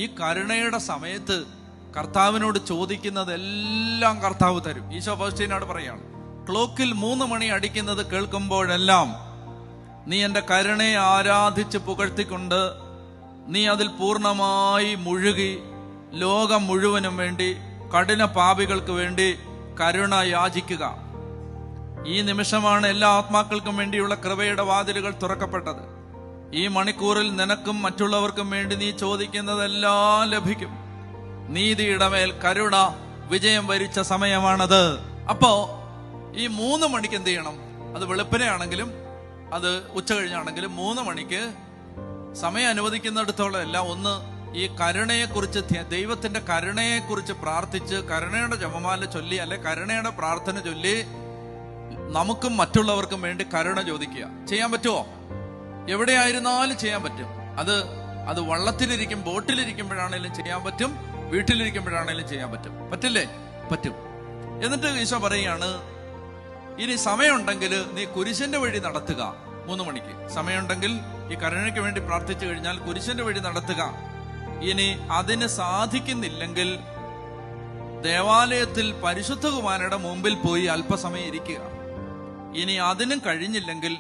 ഈ കരുണയുടെ സമയത്ത് കർത്താവിനോട് ചോദിക്കുന്നതെല്ലാം കർത്താവ് തരും. ഈശോ ഫൗസ്റ്റീനോട് പറയാണ്, ക്ലോക്കിൽ 3 മണി അടിക്കുന്നത് കേൾക്കുമ്പോഴെല്ലാം നീ എൻ്റെ കരുണയെ ആരാധിച്ച് പുകഴ്ത്തിക്കൊണ്ട് നീ അതിൽ പൂർണ്ണമായി മുഴുകി ലോകം മുഴുവനും വേണ്ടി, കഠിന പാപികൾക്ക് വേണ്ടി കരുണ യാചിക്കുക. ഈ നിമിഷമാണ് എല്ലാ ആത്മാക്കൾക്കും വേണ്ടിയുള്ള കൃപയുടെ വാതിലുകൾ തുറക്കപ്പെട്ടത്. ഈ മണിക്കൂറിൽ നിനക്കും മറ്റുള്ളവർക്കും വേണ്ടി നീ ചോദിക്കുന്നതെല്ലാം ലഭിക്കും. നീതിയുടെ മേൽ കരുണ വിജയം വരിച്ച സമയമാണത്. അപ്പോ ഈ 3 മണിക്ക് എന്ത് ചെയ്യണം? അത് വെളുപ്പിനെയാണെങ്കിലും അത് ഉച്ച കഴിഞ്ഞാണെങ്കിലും 3 മണിക്ക് സമയം അനുവദിക്കുന്നിടത്തോളം എല്ലാം ഒന്ന് ഈ കരുണയെക്കുറിച്ച്, ദൈവത്തിന്റെ കരുണയെക്കുറിച്ച് പ്രാർത്ഥിച്ച്, കരുണയുടെ ജപമാല ചൊല്ലി അല്ലെ കരുണയുടെ പ്രാർത്ഥന ചൊല്ലി നമുക്കും മറ്റുള്ളവർക്കും വേണ്ടി കരുണ ചോദിക്കുക. ചെയ്യാൻ പറ്റുമോ? എവിടെയായിരുന്നാലും ചെയ്യാൻ പറ്റും. അത് വള്ളത്തിലിരിക്കും, ബോട്ടിലിരിക്കുമ്പോഴാണേലും ചെയ്യാൻ പറ്റും, വീട്ടിലിരിക്കുമ്പോഴാണേലും ചെയ്യാൻ പറ്റും. പറ്റില്ലേ? പറ്റും. എന്നിട്ട് ഈശോ പറയുകയാണ്, ഇനി സമയമുണ്ടെങ്കിൽ നീ കുരിശിന്റെ വഴി നടത്തുക. 3 മണിക്ക് സമയമുണ്ടെങ്കിൽ ഈ കരുണയ്ക്ക് വേണ്ടി പ്രാർത്ഥിച്ചു കഴിഞ്ഞാൽ കുരിശിന്റെ വഴി നടത്തുക. ഇനി അതിന് സാധിക്കുന്നില്ലെങ്കിൽ ദേവാലയത്തിൽ പരിശുദ്ധ കുർബാനയുടെ മുമ്പിൽ പോയി അല്പസമയം ഇരിക്കുക. ഇനി അതിനും കഴിഞ്ഞില്ലെങ്കിൽ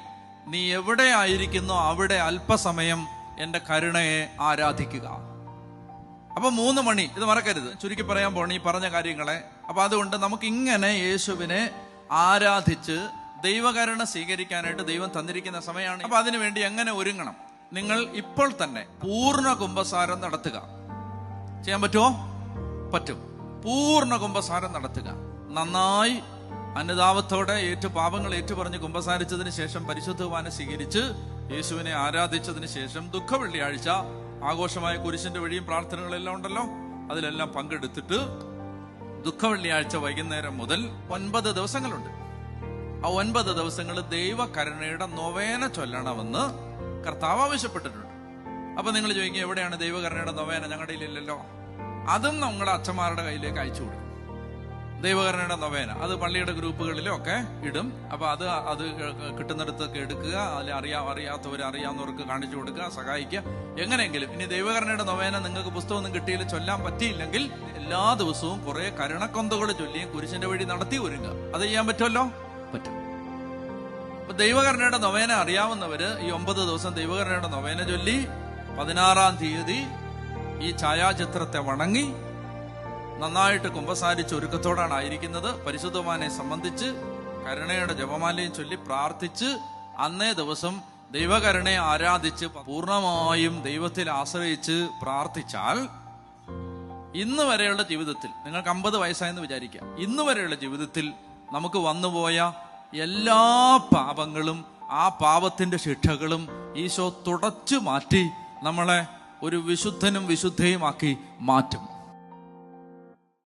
നീ എവിടെ ആയിരിക്കുന്നോ അവിടെ അല്പസമയം എന്റെ കരുണയെ ആരാധിക്കുക. അപ്പൊ 3 മണി, ഇത് മറക്കരുത്. ചുരുക്കി പറയാൻ പോണ ഈ പറഞ്ഞ കാര്യങ്ങളെ. അപ്പൊ അതുകൊണ്ട് നമുക്ക് ഇങ്ങനെ യേശുവിനെ ആരാധിച്ച് ദൈവകരുണ സ്വീകരിക്കാനായിട്ട് ദൈവം തന്നിരിക്കുന്ന സമയമാണ്. അപ്പൊ അതിനുവേണ്ടി എങ്ങനെ ഒരുങ്ങണം? നിങ്ങൾ ഇപ്പോൾ തന്നെ പൂർണ്ണ കുംഭസാരം നടത്തുക. ചെയ്യാൻ പറ്റുമോ? പറ്റും. പൂർണ്ണ കുംഭസാരം നടത്തുക. നന്നായി അനുതാപത്തോടെ പാപങ്ങൾ ഏറ്റുപറഞ്ഞ് കുംഭസാരിച്ചതിന് ശേഷം പരിശുദ്ധ കുർബാന സ്വീകരിച്ച് യേശുവിനെ ആരാധിച്ചതിന് ശേഷം ദുഃഖ വെള്ളിയാഴ്ച ആഘോഷമായ കുരിശിന്റെ വഴിയും പ്രാർത്ഥനകളെല്ലാം ഉണ്ടല്ലോ, അതിലെല്ലാം പങ്കെടുത്തിട്ട് ദുഃഖ വെള്ളിയാഴ്ച വൈകുന്നേരം മുതൽ 9 ദിവസങ്ങളുണ്ട്. ആ 9 ദിവസങ്ങൾ ദൈവകരുണയുടെ നൊവേന ചൊല്ലണമെന്ന് കർത്താവ് ആവശ്യപ്പെട്ടിട്ടുണ്ട്. അപ്പൊ നിങ്ങൾ ചോദിക്കും, എവിടെയാണ് ദൈവകരുണയുടെ നൊവേന? ഞങ്ങളുടെ കയ്യിലില്ലല്ലോ. അതും നമ്മുടെ അച്ഛന്മാരുടെ കയ്യിലേക്ക് അയച്ചു കൊടുക്കും. ദൈവകരുണയുടെ നൊവേന അത് പള്ളിയുടെ ഗ്രൂപ്പുകളിലും ഒക്കെ ഇടും. അപ്പൊ അത് കിട്ടുന്നിടത്തൊക്കെ എടുക്കുക. അതിൽ അറിയാത്തവർ അറിയാവുന്നവർക്ക് കാണിച്ചു കൊടുക്കുക, സഹായിക്കുക, എങ്ങനെയെങ്കിലും. ഇനി ദൈവകരുണയുടെ നൊവേന നിങ്ങൾക്ക് പുസ്തകമൊന്നും കിട്ടിയില്ല, ചൊല്ലാൻ പറ്റിയില്ലെങ്കിൽ എല്ലാ ദിവസവും കുറെ കരുണക്കൊന്തകൾ ചൊല്ലിയും കുരിശിന്റെ വഴി നടത്തി ഒരുങ്ങുക. അത് ചെയ്യാൻ പറ്റുമല്ലോ? പറ്റും. അപ്പൊ ദൈവകരുണയുടെ നൊവേന അറിയാവുന്നവര് ഈ 9 ദിവസം ദൈവകരുണയുടെ നൊവേന ചൊല്ലി 16-ാം തീയതി ഈ ഛായാചിത്രത്തെ വണങ്ങി നന്നായിട്ട് കുമ്പസാരിച്ച് ഒരുക്കത്തോടാണ് ആയിരിക്കുന്നത്. പരിശുദ്ധ കുർബാനയെ സംബന്ധിച്ച് കരുണയുടെ ജപമാലയും ചൊല്ലി പ്രാർത്ഥിച്ച് അന്നേ ദിവസം ദൈവകരുണയെ ആരാധിച്ച് പൂർണ്ണമായും ദൈവത്തിൽ ആശ്രയിച്ച് പ്രാർത്ഥിച്ചാൽ ഇന്ന് വരെയുള്ള ജീവിതത്തിൽ, നിങ്ങൾക്ക് 50 വയസ്സായെന്ന് വിചാരിക്കുക, ഇന്ന് വരെയുള്ള ജീവിതത്തിൽ നമുക്ക് വന്നുപോയ എല്ലാ പാപങ്ങളും ആ പാപത്തിന്റെ ശിക്ഷകളും ഈശോ തുടച്ചു മാറ്റി നമ്മളെ ഒരു വിശുദ്ധനും വിശുദ്ധയുമാക്കി മാറ്റും.